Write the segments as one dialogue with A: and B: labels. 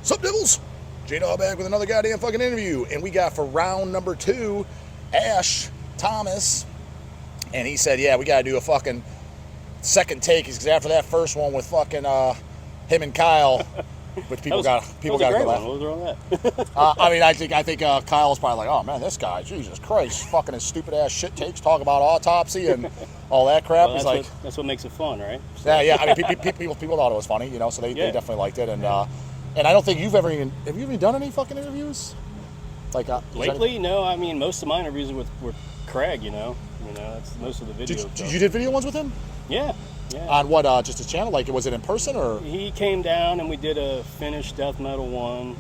A: Sup, Devils? J-Dog back with another goddamn fucking interview. And we got for round number 2, Ash Thomas. And he said, yeah, we got to do a fucking second take. Because after that first one with fucking him and Kyle, which people got to go laugh.
B: What was wrong with that?
A: I think Kyle was probably like, oh man, this guy, Jesus Christ, fucking his stupid ass shit takes, talk about autopsy and all that crap.
B: Well, that's what makes it fun, right?
A: So. Yeah. I mean, people thought it was funny, so they definitely liked it. And and I don't think have you even done any fucking interviews? Like
B: lately, no. I mean, most of my interviews are with Craig. That's most of the video.
A: You did video ones with him?
B: Yeah. Yeah.
A: On what? Just his channel? Like, was it in person or?
B: He came down and we did a finished Deathmetal one.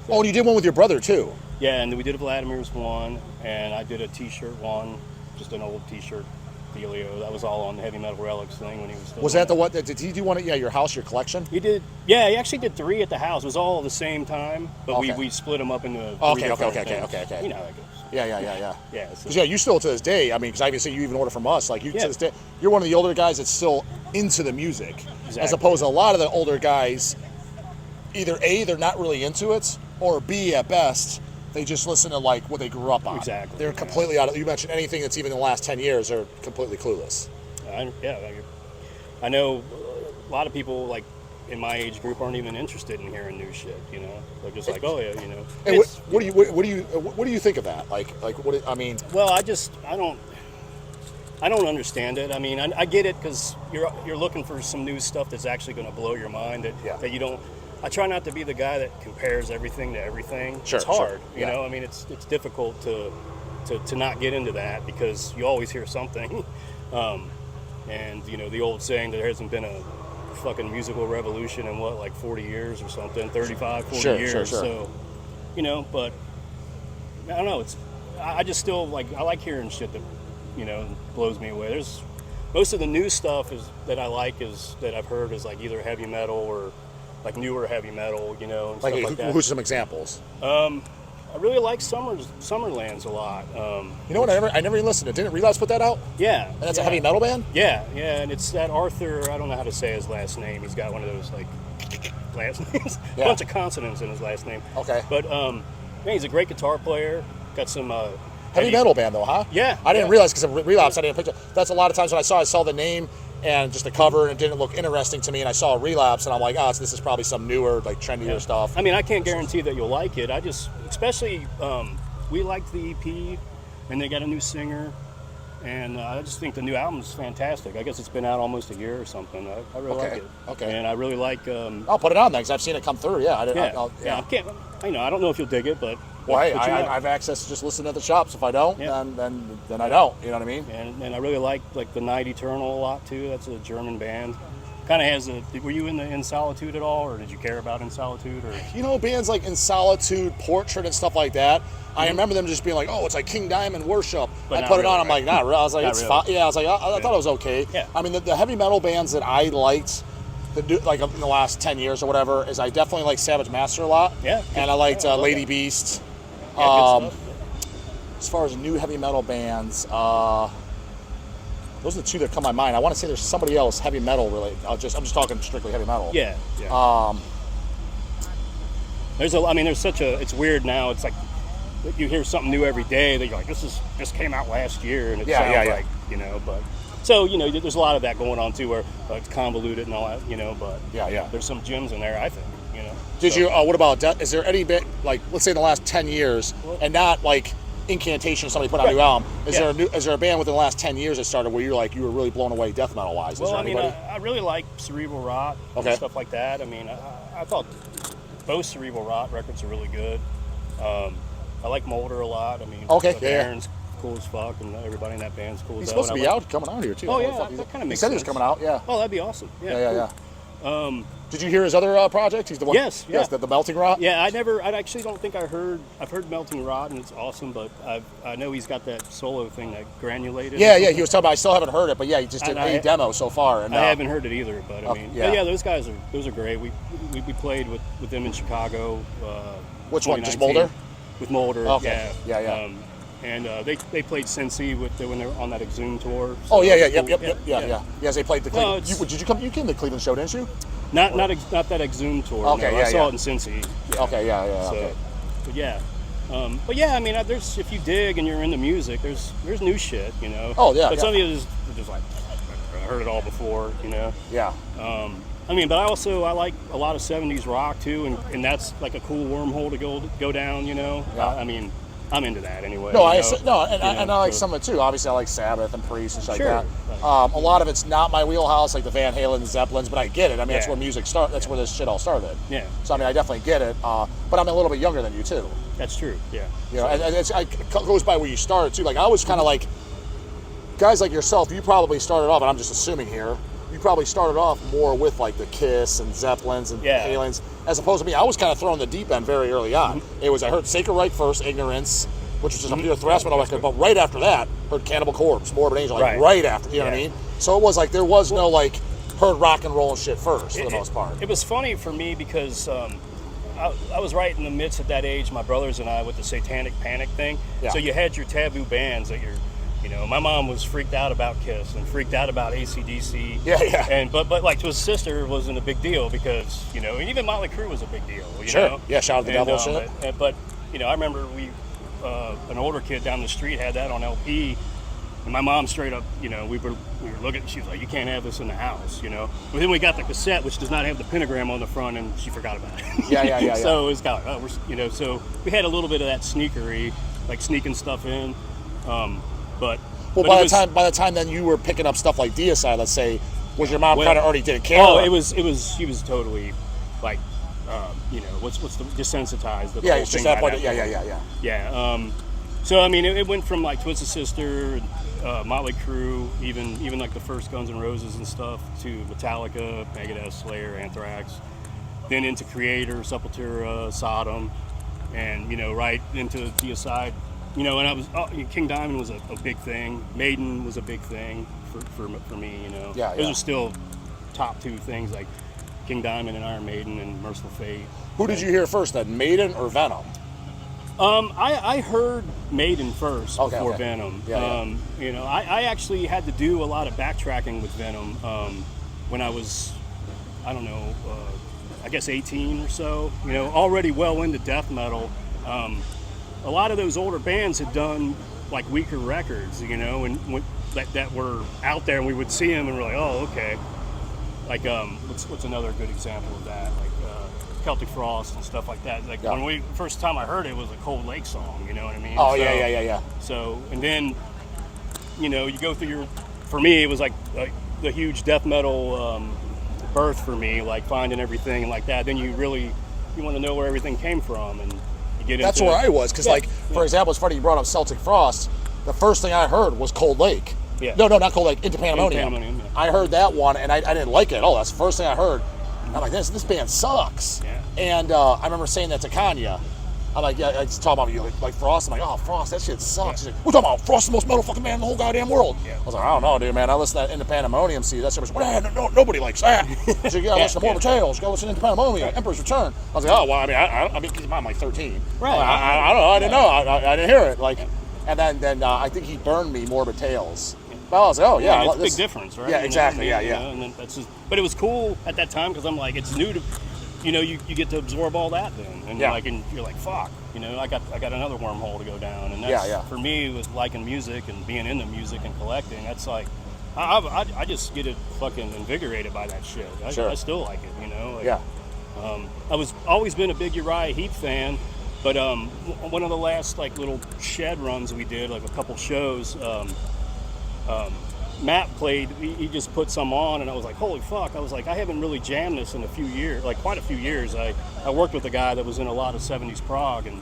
A: Oh, and you did one with your brother too?
B: Yeah, and we did a Vladimir's one, and I did a T-shirt one, just an old T-shirt dealio. That was all on the Heavy Metal Relics thing when he was still.
A: Was that the what? Did he do one at your house, your collection?
B: He did. Yeah, he actually did 3 at the house. It was all at the same time, but we split them up into 3
A: Okay.
B: You know how that goes.
A: Yeah.
B: Yeah. So.
A: Yeah, you still to this day. I mean, because I even see you even order from us. Like to this day, you're one of the older guys that's still into the music, as opposed to a lot of the older guys. Either A, they're not really into it, or B, at best, they just listen to like what they grew up on.
B: Exactly.
A: They're completely out of. You mentioned anything that's even in the last 10 years, they're completely clueless.
B: I know a lot of people like in my age group aren't even interested in hearing new shit. They're just like, oh yeah,
A: And what do you think of that? Like what? I mean.
B: Well, I don't understand it. I mean, I get it because you're looking for some new stuff that's actually going to blow your mind that you don't. I try not to be the guy that compares everything to everything.
A: Sure,
B: it's hard,
A: sure.
B: I mean, it's difficult to not get into that because you always hear something. And the old saying, there hasn't been a fucking musical revolution in like 40 years or something, 35, 40 years.
A: Sure.
B: So, but I don't know. I just still I like hearing shit that blows me away. There's most of the new stuff that I like that I've heard is like either heavy metal or like newer heavy metal, and stuff like that.
A: Who's some examples?
B: I really like Summerlands a lot.
A: You know what? I never even listened to. Didn't Relapse put that out?
B: Yeah.
A: And that's a heavy metal band?
B: Yeah, and it's that Arthur, I don't know how to say his last name. He's got one of those like last names. A bunch of consonants in his last name.
A: Okay.
B: But man, he's a great guitar player. Got some
A: heavy metal band though, huh?
B: Yeah.
A: I didn't realize because of Relapse I didn't picture. That's a lot of times when I saw the name and just the cover and it didn't look interesting to me, and I saw a Relapse and I'm like, so this is probably some newer, like trendier stuff.
B: I mean, I can't guarantee that you'll like it. Especially we liked the EP, and they got a new singer, and I just think the new album is fantastic. I guess it's been out almost a year or something. I really like it.
A: Okay.
B: And I really like.
A: I'll put it on then because I've seen it come through. Yeah.
B: I can't. I don't know if you'll dig it, but.
A: Well, hey, I have access to just listen at the shops. If I don't, then I don't. You know what I mean?
B: And I really like the Night Eternal a lot too. That's a German band. Kind of has were you in Solitude at all, or did you care about In Solitude? Or
A: bands like In Solitude, Portrait, and stuff like that. I remember them just being like, "Oh, it's like King Diamond Worship." I put it on. I'm like, "Not really." I was like, "It's fine." Yeah, I was like, I thought it was okay.
B: Yeah.
A: I mean, the heavy metal bands that I liked, like in the last 10 years or whatever, is I definitely like Savage Master a lot.
B: Yeah.
A: And I liked Lady Beast. As far as new heavy metal bands, those are the 2 that come to my mind. I want to say there's somebody else heavy metal related. I'm just talking strictly heavy metal.
B: Yeah. It's weird now. It's like you hear something new every day that you're like, this came out last year, and it sounds like but. So, there's a lot of that going on too, where it's convoluted and all that, but there's some gems in there, I think,
A: Did you, what about, is there any bit, like, let's say in the last 10 years, and not like Incantation, somebody put out a new album, is there a band within the last 10 years that started where you were really blown away death metal wise?
B: Well, I really like Cerebral Rot and stuff like that. I mean, I thought both Cerebral Rot records are really good. I like Molder a lot. I mean, Aaron's cool as fuck, and everybody in that band's cool as hell.
A: He's supposed to be coming out here too.
B: Oh yeah, that kind of makes sense.
A: He said he was coming out, yeah.
B: Oh, that'd be awesome.
A: Yeah. Did you hear his other project? He's the one.
B: Yes,
A: the Melting Rot.
B: Yeah, I actually don't think I've heard Melting Rot, and it's awesome, but I know he's got that solo thing, that Granulated.
A: Yeah, he was talking about. I still haven't heard it, but he just did a demo so far. And
B: I haven't hered it either, but I mean, those guys are great. We played with them in Chicago.
A: Which one? Just Molder?
B: With Molder.
A: Okay.
B: Yeah. And they played Cincy when they were on that Exhumed tour.
A: So yep. Yes, they played the Cleveland. You came to the Cleveland show, didn't you?
B: Not that Exhumed tour.
A: Okay,
B: no.
A: yeah,
B: I saw
A: yeah.
B: it in Cincy. Yeah.
A: Okay, yeah,
B: So,
A: okay.
B: but yeah, I mean, there's if you dig and you're into music, there's new shit, you know.
A: Oh, yeah,
B: But
A: yeah.
B: some of you just like, I heard it all before, you know.
A: Yeah.
B: I mean, but I like a lot of 70s rock too, and that's like a cool wormhole to go down, you know.
A: Yeah.
B: I mean, I'm into that anyway.
A: No,
B: you know?
A: and I like some of it too. Obviously, I like Sabbath and Priest and shit
B: Sure.
A: like that. A lot of it's not my wheelhouse, like the Van Halen and Zeppelins, but I get it. I mean, that's
B: Yeah.
A: where music started. That's where this shit all started.
B: Yeah.
A: So I mean, I definitely get it. But I'm a little bit younger than you too.
B: That's true. Yeah.
A: You know, and it goes by where you started too. Like I was kind of like guys like yourself. You probably started off, and I'm just assuming here. You probably started off more with like the Kiss and Zeppelins and
B: Yeah.
A: Halens, as opposed to me. I was kind of thrown the deep end very early on.
B: Mm-hmm.
A: It was I heard Sacred Reich first, Ignorance, which was just a pure thrash metal record. But right after that, heard Cannibal Corpse, Morbid Angel, like right after. You know what I mean? So it was like there was no like heard rock and roll and shit first for the most part.
B: It was funny for me because I was right in the midst of that age, my brothers and I, with the Satanic Panic thing.
A: Yeah.
B: So you had your taboo bands that you know, my mom was freaked out about Kiss and freaked out about AC/DC.
A: Yeah.
B: And but like to his sister wasn't a big deal because, you know, and even Motley Crue was a big deal. You
A: Sure.
B: know?
A: Yeah, Shout at the Devil and shit.
B: But you know, I remember an older kid down the street had that on LP. And my mom straight up, you know, we were looking, she was like, you can't have this in the house, you know. But then we got the cassette, which does not have the pentagram on the front, and she forgot about it.
A: Yeah.
B: So it was kind of like, you know, so we had a little bit of that sneakery, like sneaking stuff in. But
A: by the time then you were picking up stuff like Deicide, let's say, was your mom kind of already didn't care?
B: Oh, she was totally like, you know, what's the desensitized. The
A: yeah,
B: whole
A: it's just
B: thing
A: that
B: by
A: point. Yeah.
B: Yeah. So I mean, it went from like Twisted Sister, Motley Crue, even like the first Guns N' Roses and stuff, to Metallica, Megadeth, Slayer, Anthrax, then into Creator, Sepultura, Sodom, and you know, right into Deicide. You know, and I was King Diamond was a big thing. Maiden was a big thing for me. You know, those are still top two things, like King Diamond and Iron Maiden and Merciful Fate.
A: Who did you hear first, then, Maiden or Venom?
B: I heard Maiden first before Venom.
A: Yeah.
B: You know, I actually had to do a lot of backtracking with Venom when I was, I don't know, I guess 18 or so. You know, already well into death metal. A lot of those older bands had done like weaker records, you know, and that were out there, and we would see them, and we're like, oh, okay. Like, what's another good example of that? Like Celtic Frost and stuff like that. Like when first time I heard it was a Cold Lake song, you know what I mean?
A: Oh, yeah.
B: So, and then, you know, you go through for me, it was like the huge death metal birth for me, like finding everything and like that. Then you want to know where everything came from, and you get into.
A: That's where I was, because for example, it's funny you brought up Celtic Frost. The first thing I heard was Cold Lake.
B: Yeah.
A: No, not Cold Lake, Into Pandemonium.
B: Yeah.
A: I heard that one, and I didn't like it at all. That's the first thing I heard. And I'm like, this band sucks.
B: Yeah.
A: And I remember saying that to Kanya. I'm like, yeah, it's talking about you like Frost. I'm like, oh, Frost, that shit sucks.
B: Yeah.
A: He's like, we're talking about Frost, the most metal fucking band in the whole goddamn world.
B: Yeah.
A: I was like, I don't know, dude, man. I listen to that Into Pandemonium, see that shit was, well, nobody likes that. He's like, yeah, listen to Morbid Tales, go listen to Into Pandemonium, Emperor's Return. I was like, oh, well, I mean, because I'm like 13.
B: Right.
A: I don't know, I didn't know, I didn't hear it. Like, and then I think he burned me Morbid Tales. Well, I was like, oh yeah,
B: it's a big difference, right?
A: Yeah, exactly.
B: You know, and then that's just, but it was cool at that time because I'm like, it's new to, you know, you get to absorb all that then, and you're like, fuck, you know, I got another wormhole to go down, and that's for me with liking music and being into music and collecting. That's like, I just get it fucking invigorated by that shit. I still like it, you know. Like, I was always been a big Uriah Heep fan, but one of the last like little shed runs we did, like a couple shows. Matt played, he just put some on, and I was like, holy fuck. I was like, I haven't really jammed this in a few years, like quite a few years. I worked with a guy that was in a lot of 70s prog, and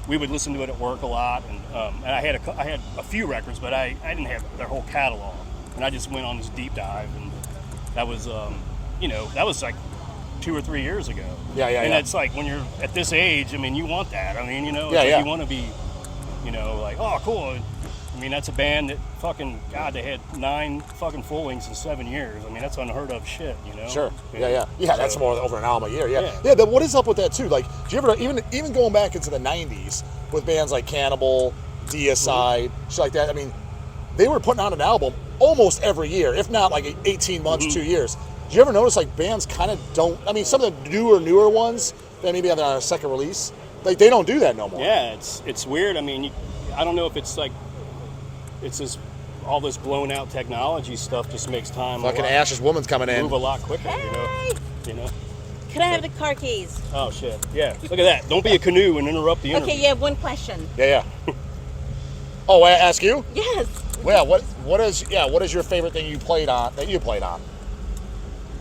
B: we would listen to it at work a lot, and I had a few records, but I didn't have their whole catalog, and I just went on this deep dive, and that was, you know, that was like 2 or 3 years ago. And it's like, when you're at this age, I mean, you want that. I mean, you know, you want to be, you know, like, oh, cool. I mean, that's a band that fucking, God, they had 9 fucking full lengths in 7 years. I mean, that's unheard of shit, you know?
A: Sure. Yeah, that's more than over an album a year. Yeah, but what is up with that, too? Like, do you ever, even going back into the 90s with bands like Cannibal, Deicide, shit like that, I mean, they were putting out an album almost every year, if not like 18 months, 2 years. Do you ever notice like bands kind of don't? I mean, some of the newer ones that maybe have a second release, like they don't do that no more.
B: Yeah, it's weird. I mean, I don't know if it's like it's just all this blown out technology stuff just makes time.
A: Fucking Ash's woman's coming in.
B: Move a lot quicker.
C: Hey!
B: You know.
C: Can I have the car keys?
B: Oh shit! Yeah, look at that. Don't be a canoe and interrupt the interview.
C: Okay, you have one question.
A: Yeah. Oh, I ask you?
C: Yes.
A: Well, what is your favorite thing you played on?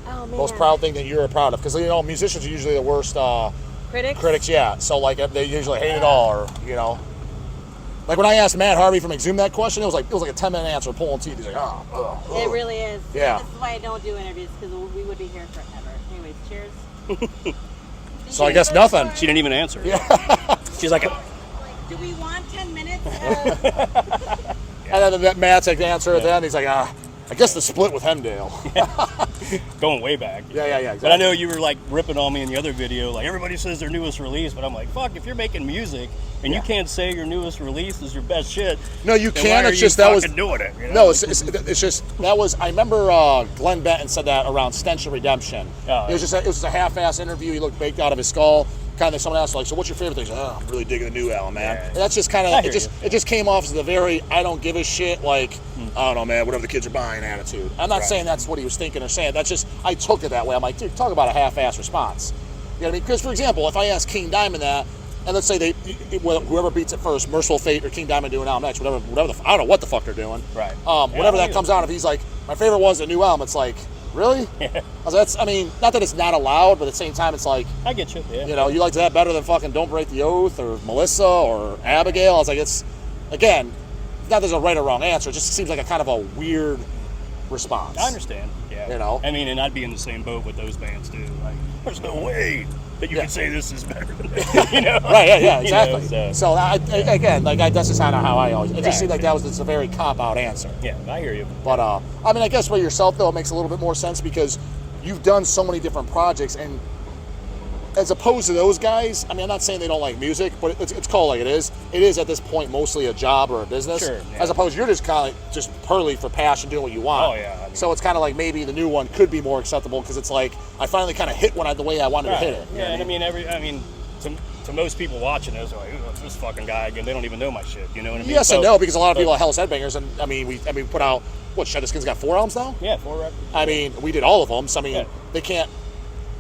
C: Oh man.
A: Most proud thing that you're proud of? Because you know musicians are usually the worst
C: critics.
A: Yeah. So like they usually hate it all, or you know. Like when I asked Matt Harvey from Exhumed that question, it was like a 10-minute answer, pulling teeth. He's like,
C: It really is.
A: Yeah.
C: This is why I don't do interviews, because we would be here forever. Anyways, cheers.
A: So I guess nothing.
B: She didn't even answer.
A: Yeah.
B: She's like,
C: do we want 10 minutes?
A: And then Matt's like the answer at the end. He's like, I guess the split with Hemdale.
B: going way back.
A: Yeah, exactly.
B: But I know you were like ripping on me in the other video. Like everybody says their newest release, but I'm like, fuck, if you're making music and you can't say your newest release is your best shit.
A: No, you
B: then
A: can.
B: why
A: It's
B: are
A: just
B: you
A: that was
B: fucking doing it. You know?
A: No, it's just that was. I remember Glenn Benton said that around Stench of Redemption.
B: Oh,
A: it was just a half-ass interview. He looked baked out of his skull. Kind of someone else like, so what's your favorite thing? He's like, I'm really digging the new album, man.
B: Yeah.
A: And that's just kind
B: I
A: of
B: hear
A: it just came off as the very I don't give a shit, like I don't know, man, whatever the kids are buying attitude. I'm not saying that's what he was thinking or saying. That's just I took it that way. I'm like, dude, talk about a half-ass response. You know what I mean? Because for example, if I ask King Diamond that, and let's say whoever beats it first, Merciful Fate or King Diamond do an album next, whatever I don't know what the fuck they're doing.
B: Right.
A: Whatever that comes out, if he's like, my favorite one's the new album, it's like, really?
B: Yeah.
A: I mean, not that it's not allowed, but at the same time, it's like,
B: I get you. Yeah.
A: you know, you like that better than fucking Don't Break the Oath or Melissa or Abigail. I was like, it's, again, not that there's a right or wrong answer. It just seems like a kind of a weird response.
B: I understand. Yeah.
A: You know?
B: I mean, and I'd be in the same boat with those bands too. Like, there's no way that you can say this is better than that. You know?
A: Right, yeah, exactly.
B: You know,
A: so again, like that's just kind of how I always. It just seemed like that was just a very cop-out answer.
B: Yeah, I hear you.
A: But I mean, I guess for yourself though, it makes a little bit more sense because you've done so many different projects, and as opposed to those guys, I mean, I'm not saying they don't like music, but it's called like it is. It is at this point mostly a job or a business.
B: Sure, yeah.
A: As opposed, you're just kind of just purely for passion, doing what you want.
B: Oh yeah. I mean,
A: So it's kind of like maybe the new one could be more acceptable because it's like I finally kind of hit the way I wanted to hit it. You know
B: Yeah,
A: what
B: and I mean, to most people watching this, are like, oh, it's this fucking guy again. They don't even know my shit. You know what I mean?
A: Yes and no, because a lot of people are Hell's Headbangers, and I mean, we put out what Shed the Skin's got 4 albums now.
B: Yeah, 4 records.
A: I mean, we did all of them. So I mean, they can't.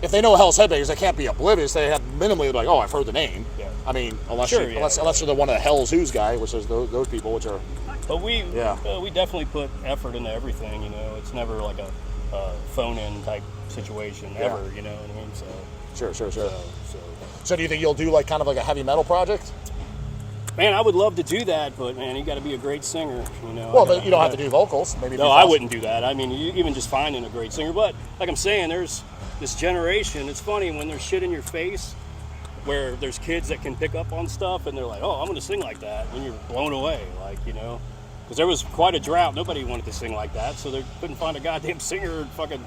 A: If they know Hell's Headbangers, they can't be oblivious. They have minimally like, oh, I've heard the name.
B: Yeah.
A: I mean, unless
B: Sure,
A: unless you're the one of the Hell's Who's guy, which is those people, which are.
B: But we
A: Yeah.
B: we definitely put effort into everything. You know, it's never like a phone-in type situation ever. You know what I mean? So
A: Sure.
B: so
A: So do you think you'll do like kind of like a heavy metal project?
B: man, I would love to do that, but man, you got to be a great singer. You know.
A: Well, but you don't have to do vocals. Maybe.
B: No, I wouldn't do that. I mean, even just finding a great singer. But like I'm saying, there's this generation. It's funny when there's shit in your face, where there's kids that can pick up on stuff, and they're like, "Oh, I'm going to sing like that," and you're blown away, like you know, because there was quite a drought. Nobody wanted to sing like that, so they couldn't find a goddamn singer in fucking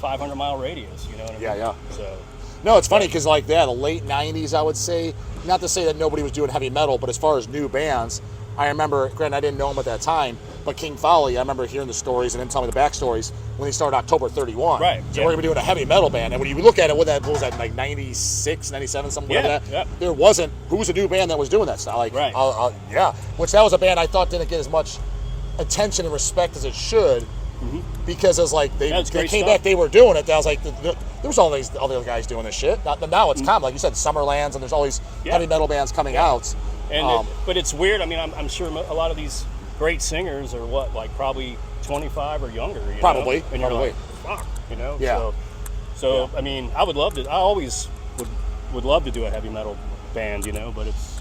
B: 500-mile radius. You know what I mean?
A: Yeah.
B: So.
A: No, it's funny because like the late '90s, I would say. Not to say that nobody was doing heavy metal, but as far as new bands, I remember. Granted, I didn't know him at that time, but King Folly. I remember hearing the stories and him telling me the backstories when he started October 31.
B: Right.
A: So we're gonna be doing a heavy metal band, and when you look at it, what was that like 96, 97, something like that?
B: Yeah.
A: There wasn't. Who was a new band that was doing that stuff? Like,
B: Right.
A: Yeah. Which that was a band I thought didn't get as much attention and respect as it should. Because it was like they came back, they were doing it. I was like, there was all these other guys doing this shit. Now it's common, like you said, Summerlands, and there's all these heavy metal bands coming out.
B: And but it's weird. I mean, I'm sure a lot of these great singers are like probably 25 or younger. You
A: Probably.
B: know? And you're like, fuck, you know.
A: Yeah.
B: So I mean, I would love to. I always would love to do a heavy metal band, you know. But it's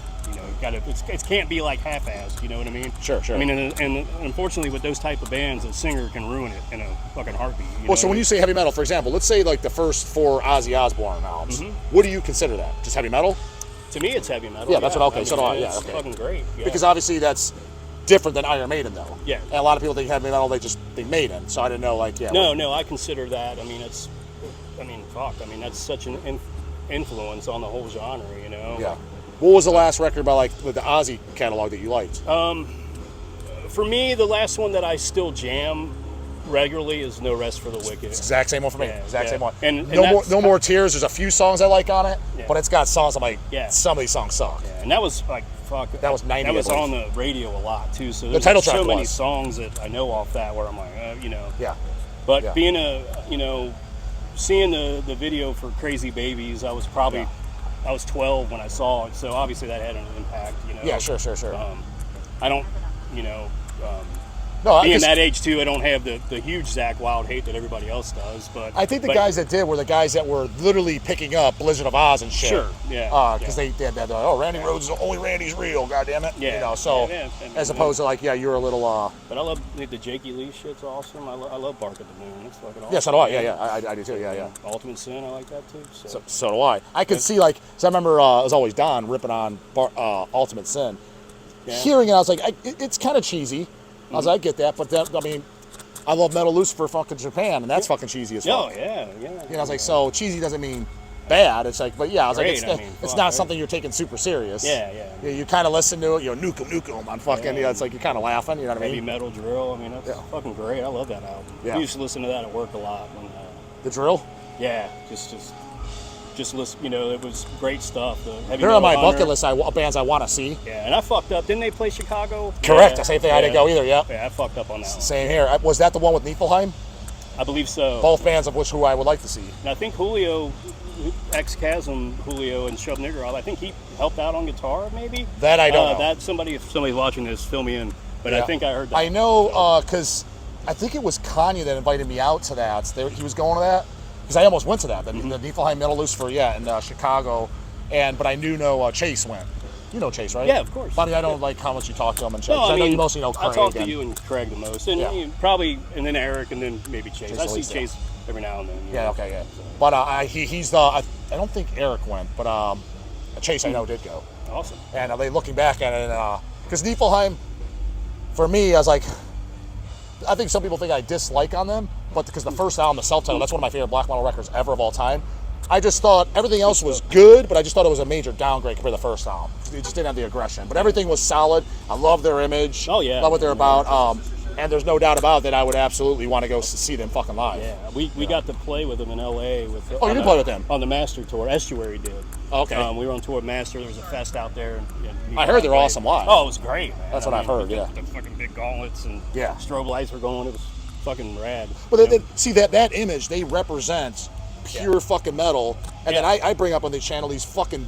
B: it can't be like half-assed. You know what I mean?
A: Sure.
B: I mean, and unfortunately, with those type of bands, a singer can ruin it in a fucking heartbeat.
A: Well, so when you say heavy metal, for example, let's say like the first 4 Ozzy Osbourne albums, what do you consider that? Just heavy metal?
B: To me, it's heavy metal.
A: Yeah, that's what. Okay,
B: I mean,
A: so do I. Yeah,
B: it's
A: okay.
B: fucking great. Yeah.
A: Because obviously that's different than Iron Maiden, though.
B: Yeah.
A: And a lot of people think heavy metal, they Maiden. So I didn't know, like, yeah.
B: No, I consider that. I mean, fuck. I mean, that's such an influence on the whole genre, you know.
A: Yeah. What was the last record by like the Ozzy catalog that you liked?
B: For me, the last one that I still jam regularly is No Rest for the Wicked.
A: It's the exact same one for me.
B: Yeah,
A: Exact
B: yeah.
A: same one.
B: And
A: No More Tears. There's a few songs I like on it,
B: Yeah.
A: but it's got songs I'm like,
B: Yeah.
A: some of these songs suck.
B: Yeah, and that was like, fuck.
A: That was 90,
B: That was
A: I believe.
B: on the radio a lot too. So
A: The
B: there's
A: title
B: so
A: track
B: many
A: was.
B: songs that I know off that where I'm like,
A: Yeah.
B: But
A: Yeah.
B: being seeing the video for Crazy Babies, I was probably, I was 12 when I saw it, so obviously that had an impact,
A: Yeah, sure.
B: I don't,
A: No,
B: being that age too, I don't have the huge Zakk Wylde hate that everybody else does, but
A: I think the guys that did were the guys that were literally picking up Blizzard of Oz and shit.
B: Sure, yeah.
A: Because they did that. Randy Rhodes is only Randy's real. God damn it.
B: Yeah.
A: As opposed to like, you're a little.
B: But I love the Jakey Lee shit's awesome. I love Bark at the Moon. It's fucking awesome.
A: Yeah, so do I. Yeah. I do too. Yeah.
B: Ultimate Sin, I like that too.
A: So do I. I could see so I remember it was always Don ripping on Ultimate Sin.
B: Yeah.
A: Hearing it, I was like, it's kind of cheesy. I was like, I get that, but I love Metal Lucifer fucking Japan, and that's fucking cheesy as fuck.
B: Oh yeah.
A: I was like, so cheesy doesn't mean bad. It's like, but yeah, I was
B: Great,
A: like, it's not something you're taking super serious.
B: Yeah.
A: You kind of listen to it, nuke 'em on fucking, it's like you're kind of laughing, you know what I
B: Heavy
A: mean?
B: metal drill. That's fucking great. I love that album.
A: Yeah.
B: I used to listen to that at work a lot. When,
A: The drill?
B: yeah, just listen. It was great stuff. The Heavy
A: They're on
B: Metal
A: my
B: Hunter.
A: bucket list of bands I want to see.
B: Yeah, and I fucked up. Didn't they play Chicago?
A: Correct.
B: Yeah,
A: The same thing. I didn't go either. Yeah.
B: Yeah, I fucked up on that one.
A: Same here. Was that the one with Niflheim?
B: I believe so.
A: Both bands of who I would like to see.
B: And I think Julio, ex-Chasm Julio and Shove Nigger, I think he helped out on guitar, maybe.
A: That I don't know.
B: That if somebody's watching this, fill me in. But
A: Yeah.
B: I think I heard that.
A: I know because I think it was Kanye that invited me out to that. He was going to that because I almost went to that. The Niflheim Metal Lucifer, in Chicago, but I knew Chase went. You know Chase, right?
B: Yeah, of course.
A: But I don't like how much you talk to him and shit.
B: No,
A: 'cause I know you mostly know Craig.
B: I talk to you and Craig the most, and and then Eric, and then maybe Chase. I see
A: Elise,
B: Chase every now and then.
A: Yeah, okay, yeah. But he's the. I don't think Eric went, but Chase I know did go.
B: Awesome.
A: And looking back at it, because Niflheim, for me, I was like, I think some people think I dislike on them, but because the first album, the self-titled, that's one of my favorite black metal records ever of all time. I just thought everything else was good, but I just thought it was a major downgrade compared to the first album. It just didn't have the aggression, but everything was solid. I love their image.
B: Oh yeah.
A: Love what they're about. And there's no doubt about it that I would absolutely want to go see them fucking live.
B: Yeah, we got to play with them in L.A.
A: You did play with them?
B: On the Master Tour. Estuary did.
A: Okay.
B: We were on tour with Master. There was a fest out there. And
A: I heard they're awesome live.
B: Oh, it was great, man.
A: That's what I've heard, yeah.
B: The fucking big gauntlets and strobe lights were going. It was fucking rad.
A: But see, that image, they represent pure fucking metal. And then I bring up on the channel these fucking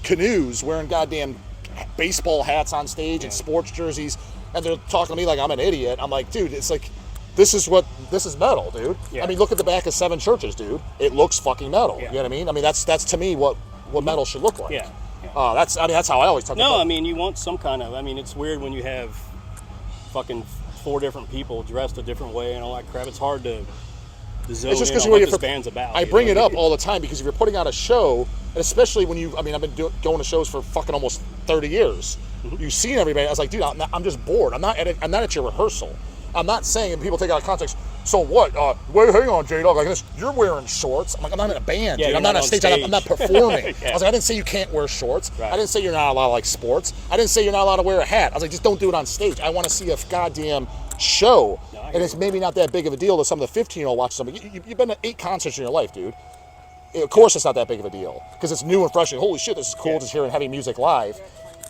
A: canoes wearing goddamn baseball hats on stage and sports jerseys. And they're talking to me like I'm an idiot. I'm like, dude, it's like, this is metal, dude.
B: Yeah.
A: I mean, look at the back of Seven Churches, dude. It looks fucking metal.
B: Yeah.
A: You know what I mean? I mean, that's to me what metal should look like.
B: Yeah.
A: That's how I always talk about it.
B: No, I mean, you want some kind of, it's weird when you have fucking 4 different people dressed a different way and all that crap. It's hard to zone
A: It's just
B: in
A: because
B: on what this band's about.
A: I bring it up all the time because if you're putting on a show, and especially when I've been going to shows for fucking almost 30 years. You've seen everybody. I was like, dude, I'm just bored. I'm not at your rehearsal. I'm not saying, and people take it out of context. So what? Wait, hang on, J-Dog. Like this, you're wearing shorts. I'm like, I'm not in a band, dude. I'm not on stage. I'm not performing. I was like, I didn't say you can't wear shorts.
B: Right.
A: I didn't say you're not allowed to like sports. I didn't say you're not allowed to wear a hat. I was like, just don't do it on stage. I want to see a goddamn show. And it's maybe not that big of a deal to some of the 15-year-old watch something. You've been to 8 concerts in your life, dude. Of course it's not that big of a deal because it's new and fresh and holy shit, this is cool just hearing heavy music live.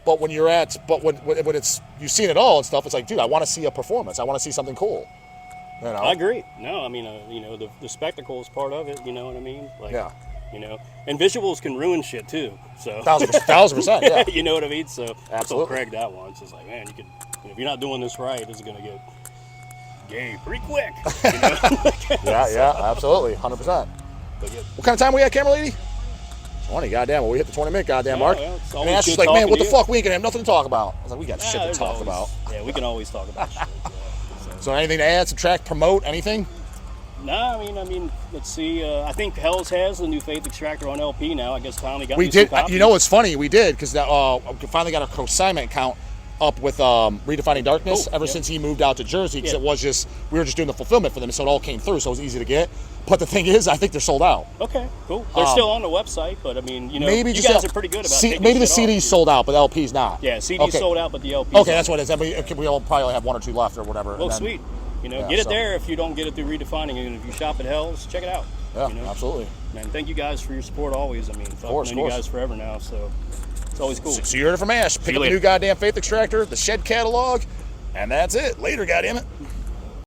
A: But when when it's you've seen it all and stuff, it's like, dude, I want to see a performance. I want to see something cool. You know?
B: I agree. No, the spectacle is part of it. You know what I mean? Like, and visuals can ruin shit too. So
A: 1000%, yeah.
B: You know what I mean? So I told
A: Absolutely.
B: Craig that once. It's like, man, if you're not doing this right, this is gonna get gay pretty quick.
A: Yeah, absolutely, 100%.
B: But yeah.
A: What kind of time we at, camera lady? 20, goddamn. Well, we hit the 20-minute goddamn mark.
B: Well, it's
A: And
B: always
A: Ash's
B: good
A: like, man,
B: talking
A: what
B: to
A: the
B: you.
A: fuck? We ain't gonna have nothing to talk about. I was like, we got shit to
B: There's
A: talk
B: always-
A: about.
B: Yeah, we can always talk about shit.
A: So anything to add, subtract, promote, anything?
B: No, I mean, let's see. I think Hell's has the new Faithxtractor on LP now. I guess finally got
A: We
B: me some
A: did.
B: copies.
A: You know what's funny? We did because we finally got a consignment count up with Redefining Darkness
B: Cool.
A: ever since he moved out to Jersey because it was just we were just doing the fulfillment for them, so it all came through, so it was easy to get. But the thing is, I think they're sold out.
B: Okay, cool. They're still on the website, but I mean,
A: Maybe
B: you
A: just
B: guys are pretty good about taking
A: maybe the
B: shit off,
A: CD's sold out, but the LP's not.
B: Yeah, CD's
A: Okay.
B: sold out, but the LP's
A: Okay, that's what it is. We'll probably have 1 or 2 left or whatever.
B: Oh, sweet. You know,
A: Yeah,
B: get it
A: so-
B: there if you don't get it through Redefining. And if you shop at Hell's, check it out.
A: Yeah,
B: you know?
A: absolutely.
B: Man, thank you guys for your support always. I mean, I've
A: course,
B: known you guys forever now, so it's always cool.
A: So you heard it from Ash. Pick
B: you
A: up the
B: later.
A: new goddamn Faithxtractor, the Shed catalog, and that's it. Later, goddammit.